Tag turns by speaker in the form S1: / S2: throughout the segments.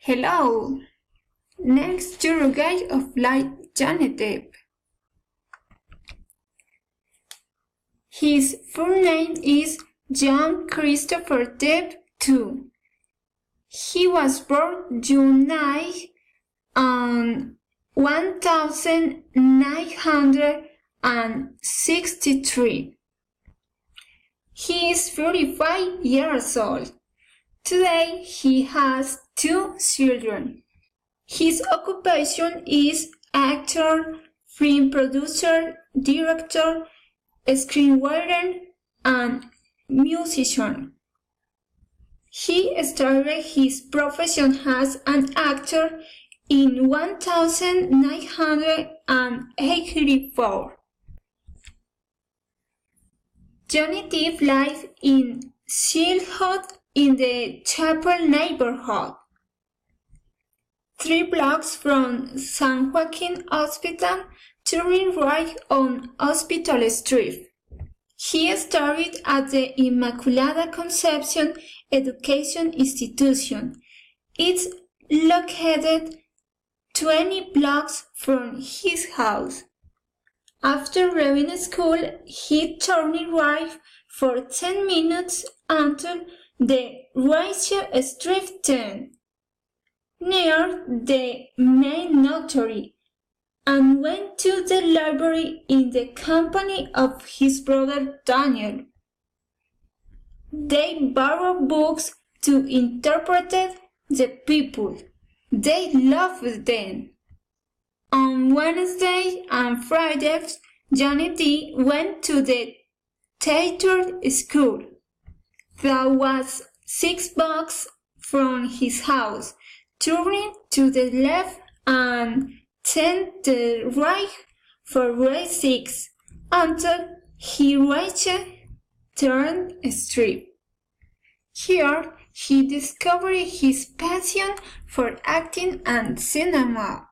S1: Hello! Next, your guide of life, Johnny Depp. His full name is John Christopher Depp II. He was born June 9 on 1963. He is 35 years old. Today he has 2 children. His occupation is actor, film producer, director, screenwriter, and musician. He started his profession as an actor in 1984. Johnny Depp lives in Childhood in the Chapel neighborhood, 3 blocks from San Joaquin Hospital, turning right on Hospital Street. He studied at the Immaculada Conception Education Institution. It's located 20 blocks from his house. After leaving school, he turned right for 10 minutes until the Rachel Street 10, near the main notary, and went to the library in the company of his brother Daniel. They borrowed books to interpret the people. They loved them. On Wednesday and Fridays, Johnny Depp went to the theater school. That was 6 blocks from his house, turning to the left and 10 to the right for grade 6 until he reached 3rd Street. Here, he discovered his passion for acting and cinema.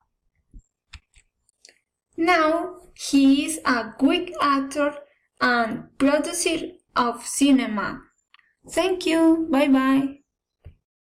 S1: Now, he is a quick actor and producer of cinema. Thank you. Bye-bye.